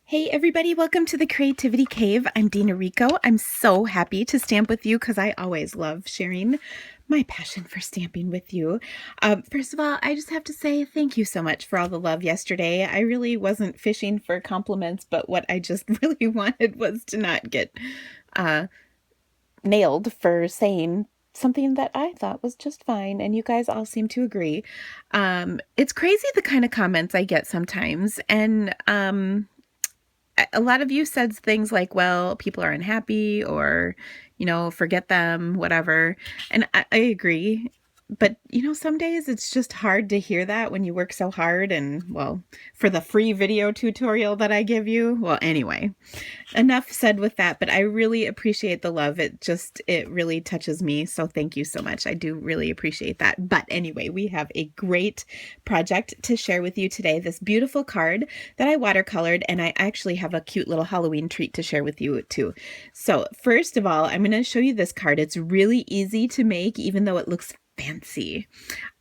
Hey everybody, welcome to the Creativity Cave. I'm Dina Rico. I'm so happy to stamp with you because I always love sharing my passion for stamping with you. First of all, I just have to say thank you so much for all the love yesterday. I really wasn't fishing for compliments, but what I just really wanted was to not get nailed for saying something that I thought was just fine, and you guys all seem to agree. It's crazy the kind of comments I get sometimes, and a lot of you said things like, well, people are unhappy or, forget them, whatever. And I agree. But, some days it's just hard to hear that when you work so hard and, well, for the free video tutorial that I give you. Well, anyway, enough said with that, but I really appreciate the love. It really touches me. So thank you so much. I do really appreciate that. But anyway, we have a great project to share with you today. This beautiful card that I watercolored, and I actually have a cute little Halloween treat to share with you too. So first of all, I'm going to show you this card. It's really easy to make, even though it looks fancy.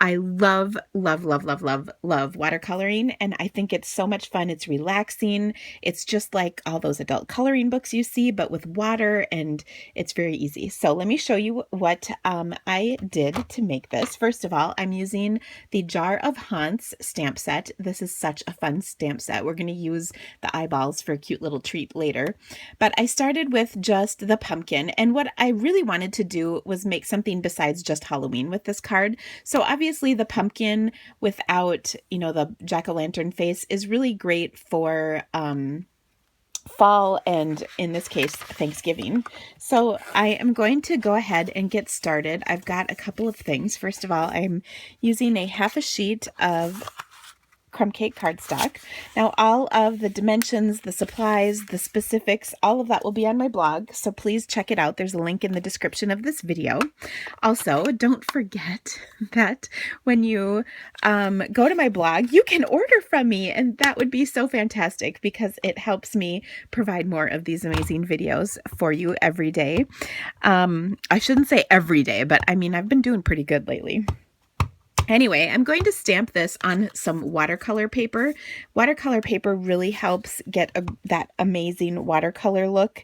I love, love, love, love, love, love watercoloring, and I think it's so much fun. It's relaxing. It's just like all those adult coloring books you see, but with water, and it's very easy. So let me show you what I did to make this. First of all, I'm using the Jar of Haunts stamp set. This is such a fun stamp set. We're going to use the eyeballs for a cute little treat later. But I started with just the pumpkin, and what I really wanted to do was make something besides just Halloween with this card. So obviously the pumpkin without, the jack-o'-lantern face is really great for fall and, in this case, Thanksgiving. So I am going to go ahead and get started. I've got a couple of things. First of all, I'm using a half a sheet of crumb cake cardstock. Now, all of the dimensions, the supplies, the specifics, all of that will be on my blog, so please check it out. There's a link in the description of this video. Also, don't forget that when you go to my blog, you can order from me, and that would be so fantastic because it helps me provide more of these amazing videos for you every day. I shouldn't say every day, but I mean, I've been doing pretty good lately. Anyway, I'm going to stamp this on some watercolor paper. Watercolor paper really helps get that amazing watercolor look,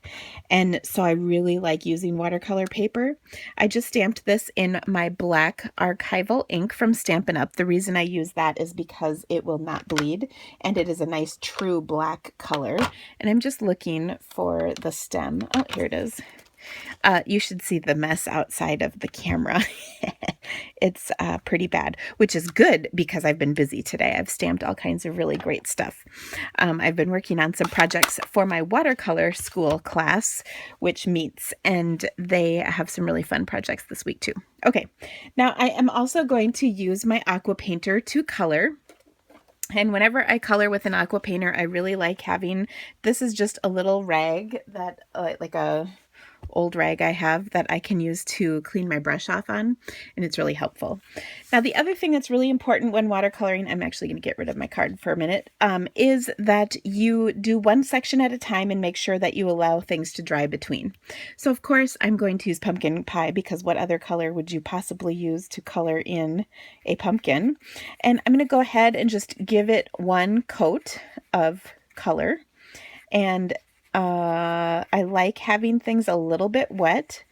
and so I really like using watercolor paper. I just stamped this in my black archival ink from Stampin' Up. The reason I use that is because it will not bleed, and it is a nice true black color. And I'm just looking for the stem. Oh, here it is. You should see the mess outside of the camera. It's pretty bad, which is good because I've been busy today. I've stamped all kinds of really great stuff. I've been working on some projects for my watercolor school class, which meets, and they have some really fun projects this week too. Okay, now I am also going to use my aqua painter to color. And whenever I color with an aqua painter, I really like having, this is just a little rag that, like a old rag I have that I can use to clean my brush off on, and it's really helpful. Now, the other thing that's really important when watercoloring, I'm actually going to get rid of my card for a minute, is that you do one section at a time and make sure that you allow things to dry between. So, of course, I'm going to use pumpkin pie because what other color would you possibly use to color in a pumpkin? And I'm going to go ahead and just give it one coat of color, and I like having things a little bit wet,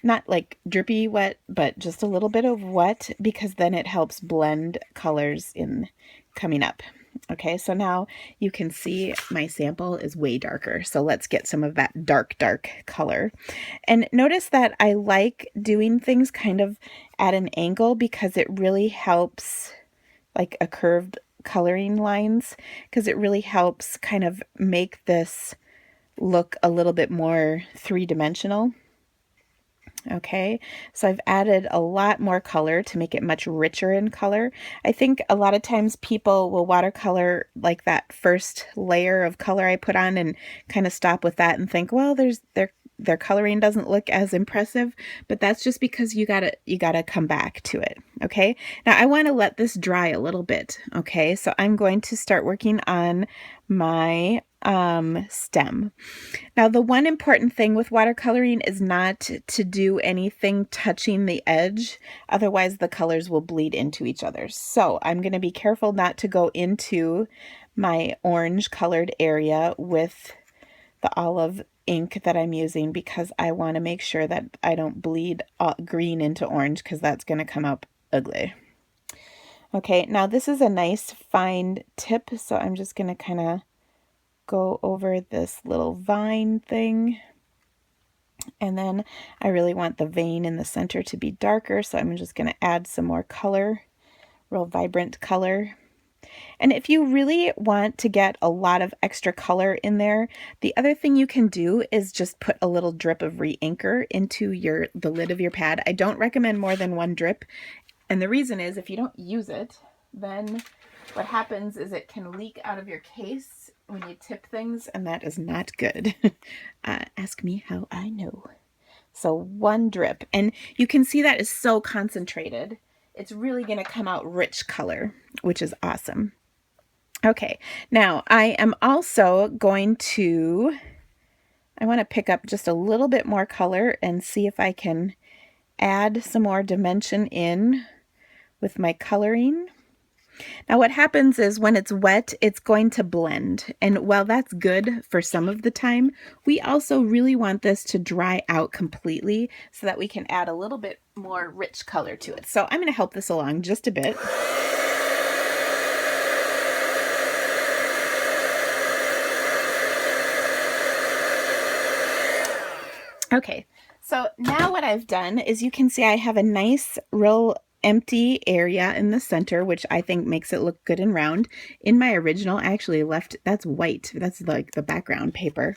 not like drippy wet, but just a little bit of wet, because then it helps blend colors in coming up. Okay, so now you can see my sample is way darker. So let's get some of that dark color. And notice that I like doing things kind of at an angle because it really helps, like a curved coloring lines, because it really helps kind of make this look a little bit more three-dimensional. Okay, so I've added a lot more color to make it much richer in color. I think a lot of times people will watercolor like that first layer of color I put on and kind of stop with that and think, well, their coloring doesn't look as impressive, but that's just because you gotta come back to it. Okay, now I want to let this dry a little bit. Okay, so I'm going to start working on my stem. Now, the one important thing with watercoloring is not to do anything touching the edge, otherwise the colors will bleed into each other. So I'm going to be careful not to go into my orange colored area with the olive ink that I'm using because I want to make sure that I don't bleed green into orange because that's going to come out ugly. Okay, now this is a nice fine tip, so I'm just going to kind of go over this little vine thing. And then I really want the vein in the center to be darker, so I'm just going to add some more color, real vibrant color. And if you really want to get a lot of extra color in there, the other thing you can do is just put a little drip of re-inker into the lid of your pad. I don't recommend more than one drip. And the reason is if you don't use it, then what happens is it can leak out of your case when you tip things, and that is not good. Ask me how I know. So one drip, and you can see that is so concentrated. It's really going to come out rich color, which is awesome. Okay, now I am also going to, I want to pick up just a little bit more color and see if I can add some more dimension in with my coloring. Now what happens is when it's wet, it's going to blend. And while that's good for some of the time, we also really want this to dry out completely so that we can add a little bit more rich color to it. So I'm going to help this along just a bit. Okay, so now what I've done is you can see I have a nice, real empty area in the center, which I think makes it look good and round. In my original, I actually left, that's white. That's like the background paper.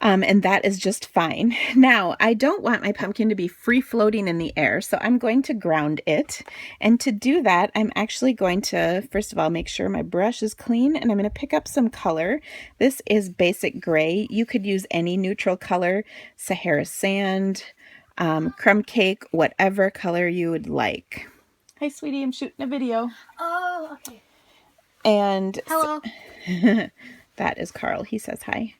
And that is just fine. Now, I don't want my pumpkin to be free floating in the air, so I'm going to ground it. And to do that, I'm actually going to, first of all, make sure my brush is clean, and I'm going to pick up some color. This is basic gray. You could use any neutral color, Sahara sand, crumb cake, whatever color you would like. Hi, sweetie, I'm shooting a video. Oh, okay. And hello. That is Carl. He says hi.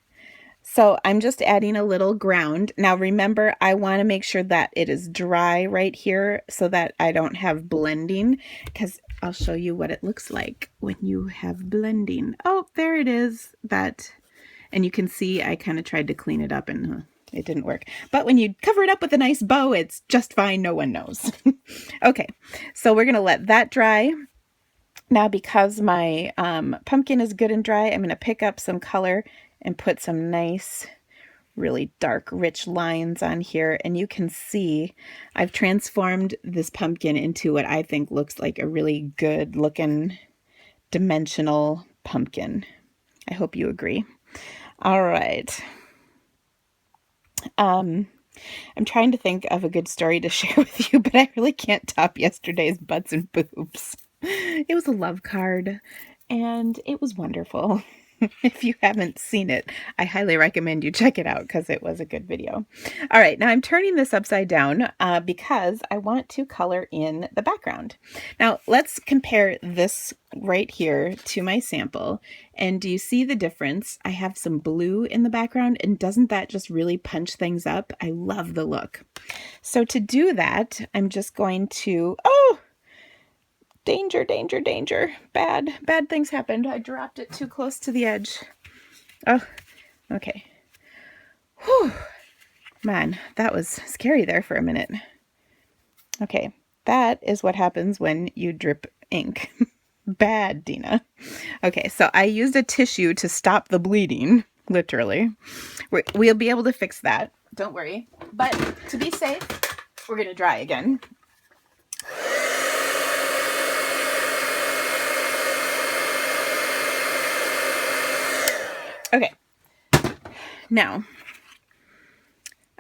So I'm just adding a little ground. Now remember, I want to make sure that it is dry right here so that I don't have blending, because I'll show you what it looks like when you have blending. Oh, there it is. And you can see I kind of tried to clean it up and it didn't work. But when you cover it up with a nice bow, it's just fine. No one knows. Okay, so we're going to let that dry. Now, because my pumpkin is good and dry, I'm going to pick up some color and put some nice, really dark, rich lines on here. And you can see I've transformed this pumpkin into what I think looks like a really good looking dimensional pumpkin. I hope you agree. All right. I'm trying to think of a good story to share with you, but I really can't top yesterday's butts and boobs. It was a love card, and it was wonderful. If you haven't seen it, I highly recommend you check it out because it was a good video. All right, now I'm turning this upside down because I want to color in the background. Now let's compare this right here to my sample. And do you see the difference? I have some blue in the background, and doesn't that just really punch things up? I love the look. So to do that, I'm just going to, oh, danger, danger, danger. Bad things happened. I dropped it too close to the edge. Oh, okay. Whew. Man, that was scary there for a minute. Okay, that is what happens when you drip ink. Bad, Dina. Okay, so I used a tissue to stop the bleeding, literally. We'll be able to fix that. Don't worry. But to be safe, we're going to dry again. Okay, now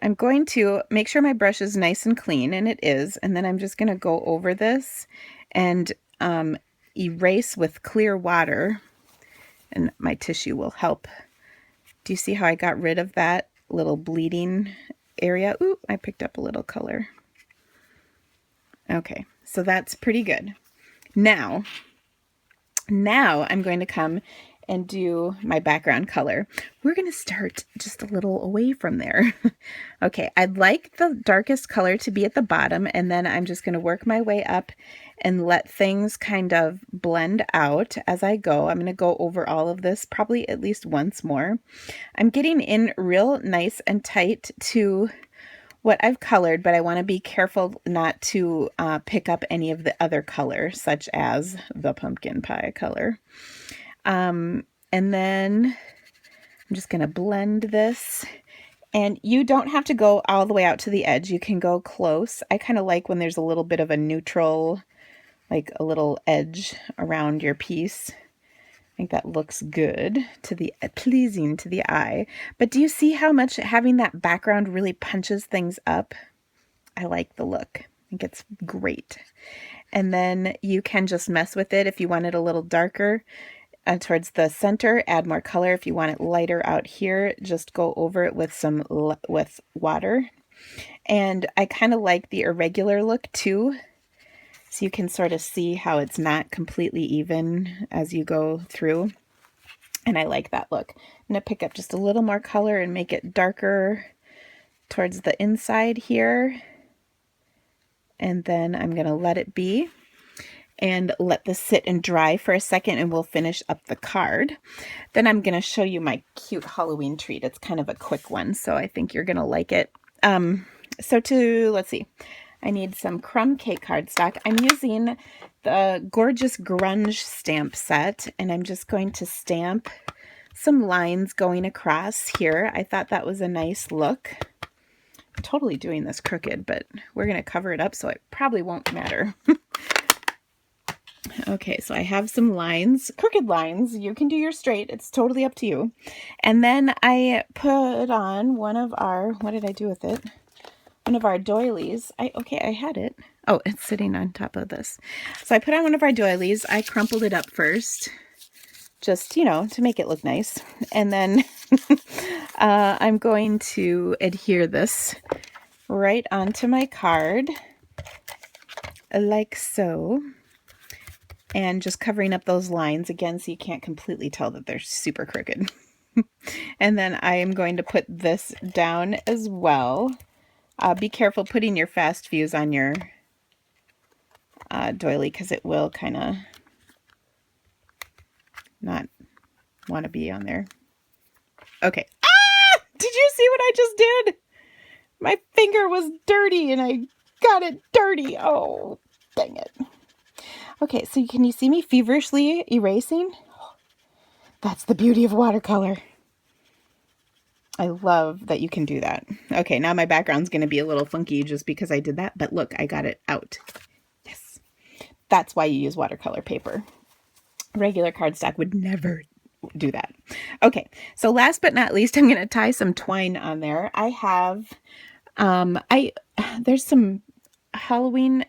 I'm going to make sure my brush is nice and clean, and it is, and then I'm just going to go over this and erase with clear water, and my tissue will help. Do you see how I got rid of that little bleeding area? Ooh, I picked up a little color. Okay, so that's pretty good. Now I'm going to come and do my background color. We're going to start just a little away from there. Okay, I'd like the darkest color to be at the bottom, and then I'm just going to work my way up and let things kind of blend out as I go. I'm going to go over all of this probably at least once more. I'm getting in real nice and tight to what I've colored, but I want to be careful not to pick up any of the other color, such as the pumpkin pie color. And then I'm just going to blend this. And you don't have to go all the way out to the edge. You can go close. I kind of like when there's a little bit of a neutral, like a little edge around your piece. I think that looks good to the pleasing to the eye. But do you see how much having that background really punches things up? I like the look. I think it's great. And then you can just mess with it if you want it a little darker towards the center. Add more color. If you want it lighter out here, just go over it with some with water. And I kind of like the irregular look too. So you can sort of see how it's not completely even as you go through. And I like that look. I'm going to pick up just a little more color and make it darker towards the inside here. And then I'm going to let it be and let this sit and dry for a second, and we'll finish up the card. Then I'm going to show you my cute Halloween treat. It's kind of a quick one, so I think you're going to like it. Let's see. I need some crumb cake cardstock. I'm using the gorgeous grunge stamp set, and I'm just going to stamp some lines going across here. I thought that was a nice look. I'm totally doing this crooked, but we're going to cover it up so it probably won't matter. Okay, so I have some lines, crooked lines. You can do your straight. It's totally up to you. And then I put on one of our, what did I do with it? One of our doilies. I had it. Oh, it's sitting on top of this. So I put on one of our doilies. I crumpled it up first, just, to make it look nice. And then I'm going to adhere this right onto my card, like so. And just covering up those lines again so you can't completely tell that they're super crooked. And then I am going to put this down as well. Be careful putting your fast fuse on your doily because it will kind of not want to be on there. Okay. Ah! Did you see what I just did? My finger was dirty and I got it dirty. Oh, dang it. Okay, so can you see me feverishly erasing? That's the beauty of watercolor. I love that you can do that. Okay, now my background's going to be a little funky just because I did that, but look, I got it out. Yes. That's why you use watercolor paper. Regular cardstock would never do that. Okay, so last but not least, I'm going to tie some twine on there. I have, there's some Halloween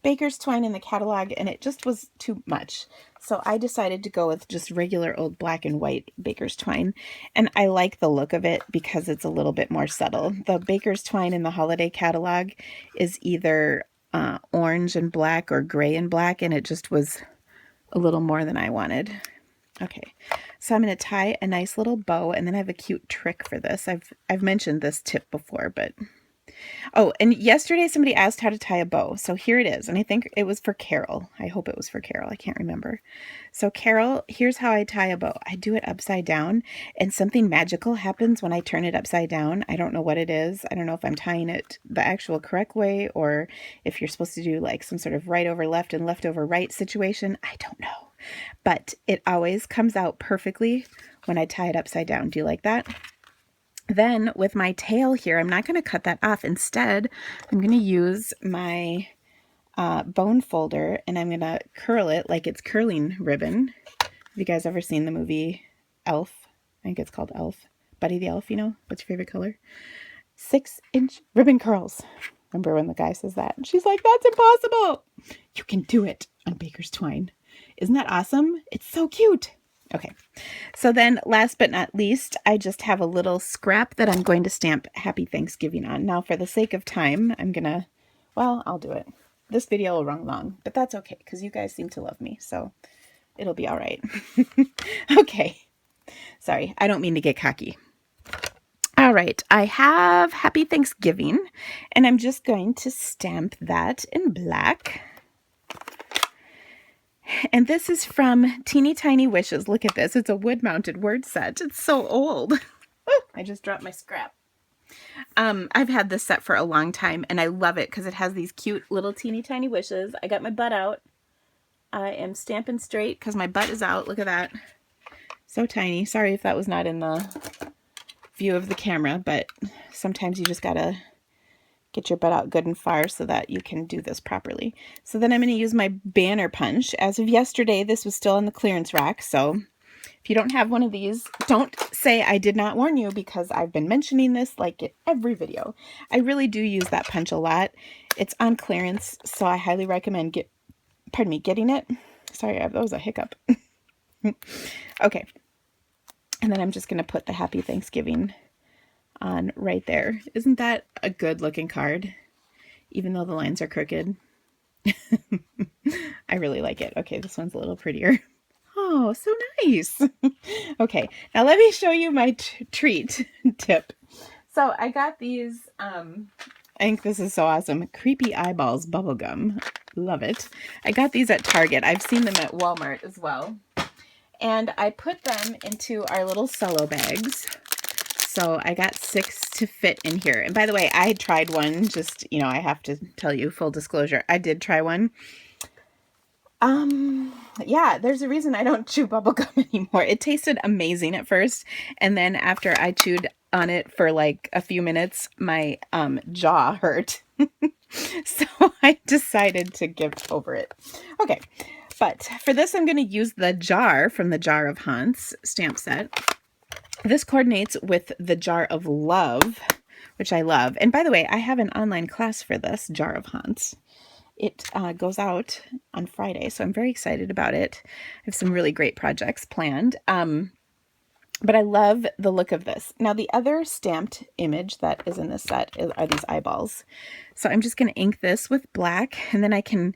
baker's twine in the catalog, and it just was too much. So I decided to go with just regular old black and white baker's twine. And I like the look of it because it's a little bit more subtle. The baker's twine in the holiday catalog is either orange and black or gray and black, and it just was a little more than I wanted. Okay, so I'm going to tie a nice little bow, and then I have a cute trick for this. I've mentioned this tip before, but... Oh, and yesterday somebody asked how to tie a bow. So here it is. And I think it was for Carol. I hope it was for Carol. I can't remember. So Carol, here's how I tie a bow. I do it upside down and something magical happens when I turn it upside down. I don't know what it is. I don't know if I'm tying it the actual correct way or if you're supposed to do like some sort of right over left and left over right situation. I don't know. But it always comes out perfectly when I tie it upside down. Do you like that? Then with my tail here, I'm not going to cut that off. Instead, I'm going to use my bone folder and I'm going to curl it like it's curling ribbon. Have you guys ever seen the movie Elf? I think it's called Elf. Buddy the Elf, What's your favorite color? 6-inch ribbon curls. Remember when the guy says that? And she's like, that's impossible. You can do it on baker's twine. Isn't that awesome? It's so cute. Okay, so then last but not least, I just have a little scrap that I'm going to stamp Happy Thanksgiving on. Now, for the sake of time, I'll do it. This video will run long, but that's okay because you guys seem to love me. So It'll be all right. Okay. Sorry, I don't mean to get cocky. All right, I have Happy Thanksgiving, and I'm just going to stamp that in black. And this is from Teeny Tiny Wishes. Look at this. It's a wood-mounted word set. It's so old. Oh, I just dropped my scrap. I've had this set for a long time, and I love it because it has these cute little teeny tiny wishes. I got my butt out. I am stamping straight because my butt is out. Look at that. So tiny. Sorry if that was not in the view of the camera, but sometimes you just gotta get your butt out good and far so that you can do this properly. So then I'm going to use my banner punch. As of yesterday, this was still on the clearance rack, so if you don't have one of these, don't say I did not warn you, because I've been mentioning this like in every video. I really do use that punch a lot. It's on clearance, so I highly recommend getting it. Sorry, that was a hiccup. Okay. And then I'm just going to put the Happy Thanksgiving on right there. Isn't that a good looking card? Even though the lines are crooked. I really like it. Okay, this one's a little prettier. Oh, so nice. Okay, now let me show you my treat tip. So I got these, I think this is so awesome. Creepy Eyeballs bubblegum. Love it. I got these at Target. I've seen them at Walmart as well. And I put them into our little cello bags. So I got 6 to fit in here. And by the way, I tried one, just, you know, I have to tell you, full disclosure, I did try one. Yeah, there's a reason I don't chew bubblegum anymore. It tasted amazing at first, and then after I chewed on it for like a few minutes, my jaw hurt. So I decided to give over it. Okay, but for this I'm going to use the jar from the Jar of Haunts stamp set. This coordinates with the Jar of Love, which I love. And by the way, I have an online class for this, Jar of Haunts. It goes out on Friday, so I'm very excited about it. I have some really great projects planned. But I love the look of this. Now, the other stamped image that is in this set are these eyeballs. So I'm just going to ink this with black, and then I can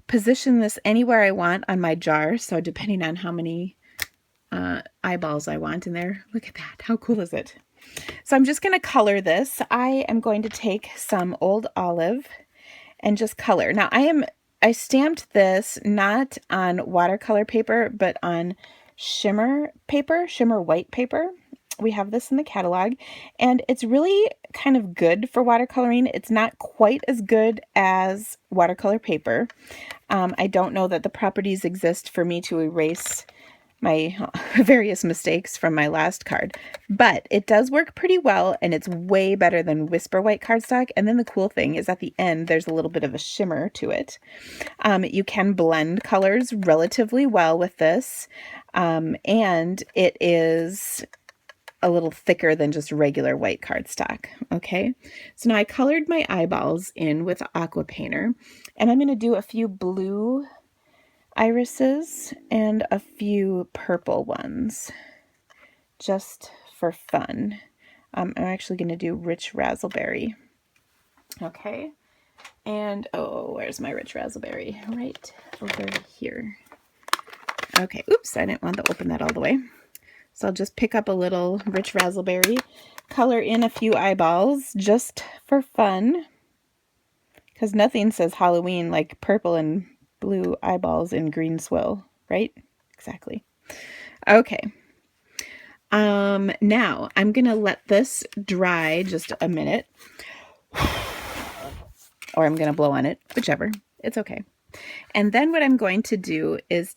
position this anywhere I want on my jar. So depending on how many eyeballs I want in there. Look at that. How cool is it? So I'm just going to color this. I am going to take some Old Olive and just color. Now I stamped this not on watercolor paper, but on shimmer paper, shimmer white paper. We have this in the catalog, and it's really kind of good for watercoloring. It's not quite as good as watercolor paper. I don't know that the properties exist for me to erase my various mistakes from my last card, but it does work pretty well, and it's way better than Whisper White cardstock. And then the cool thing is at the end there's a little bit of a shimmer to it. You can blend colors relatively well with this, and it is a little thicker than just regular white cardstock. Okay, so now I colored my eyeballs in with Aqua Painter, and I'm going to do a few blue irises and a few purple ones just for fun. I'm actually going to do Rich Razzleberry. Okay, and oh, where's my Rich Razzleberry? Right over here. Okay, oops, I didn't want to open that all the way. So I'll just pick up a little Rich Razzleberry, color in a few eyeballs just for fun, because nothing says Halloween like purple and blue eyeballs in green swill, right? Exactly. Okay. Now I'm going to let this dry just a minute, or I'm going to blow on it, whichever. It's okay. And then what I'm going to do is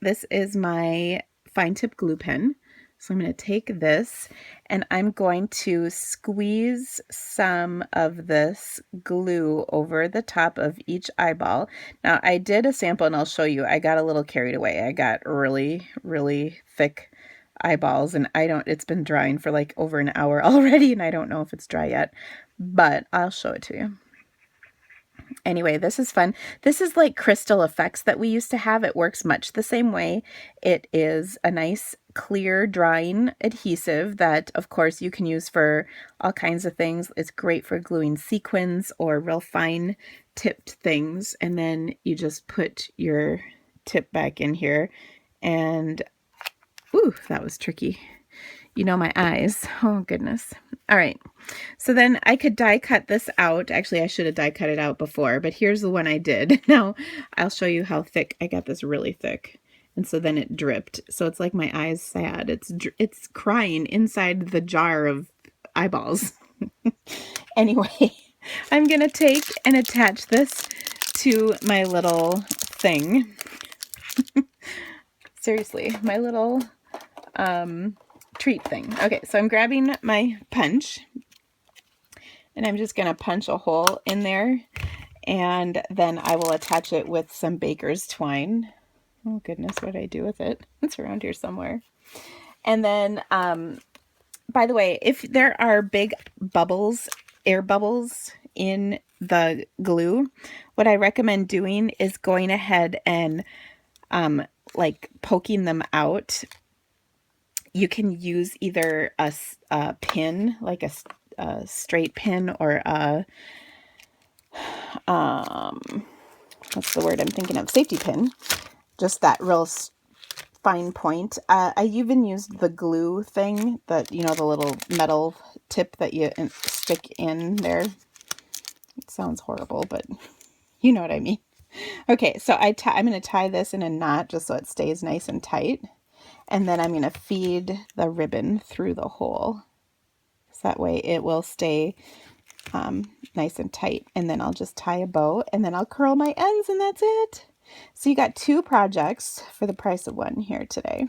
this is my fine tip glue pen. So I'm going to take this and I'm going to squeeze some of this glue over the top of each eyeball. Now I did a sample and I'll show you. I got a little carried away. I got really, really thick eyeballs, and it's been drying for like over an hour already, and I don't know if it's dry yet, but I'll show it to you. Anyway, this is fun. This is like crystal effects that we used to have. It works much the same way. It is a nice clear drying adhesive that of course you can use for all kinds of things. It's great for gluing sequins or real fine tipped things, and then you just put your tip back in here And, ooh, that was tricky. You know my eyes. Oh, goodness. All right. So then I could die cut this out. Actually, I should have die cut it out before, but here's the one I did. Now, I'll show you how thick. I got this really thick. And so then it dripped. So it's like my eye's sad. It's crying inside the jar of eyeballs. Anyway, I'm going to take and attach this to my little thing. Seriously, my little treat thing. Okay, so I'm grabbing my punch and I'm just going to punch a hole in there, and then I will attach it with some baker's twine. Oh goodness, what did I do with it? It's around here somewhere. And then, by the way, if there are big bubbles, air bubbles in the glue, what I recommend doing is going ahead and like poking them out. You can use either a pin, like a straight pin, or a what's the word I'm thinking of? Safety pin. Just that real fine point. I even used the glue thing, that, you know, the little metal tip that you stick in there. It sounds horrible, but you know what I mean. Okay, so I'm going to tie this in a knot just so it stays nice and tight. And then I'm going to feed the ribbon through the hole. So that way it will stay nice and tight. And then I'll just tie a bow, and then I'll curl my ends, and that's it. So you got 2 projects for the price of 1 here today.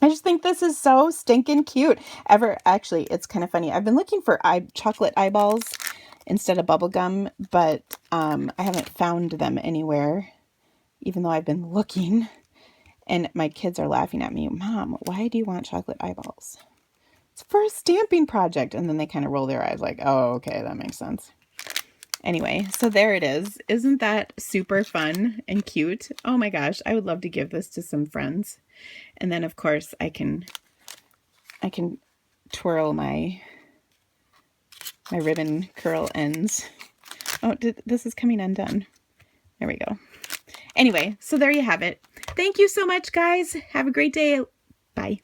I just think this is so stinking cute. Actually, it's kind of funny. I've been looking for chocolate eyeballs instead of bubble gum, but I haven't found them anywhere, even though I've been looking. And my kids are laughing at me. Mom, why do you want chocolate eyeballs? It's for a stamping project. And then they kind of roll their eyes like, oh, okay, that makes sense. Anyway, so there it is. Isn't that super fun and cute? Oh my gosh, I would love to give this to some friends. And then of course I can twirl my ribbon curl ends. Oh, this is coming undone. There we go. Anyway, so there you have it. Thank you so much, guys. Have a great day. Bye.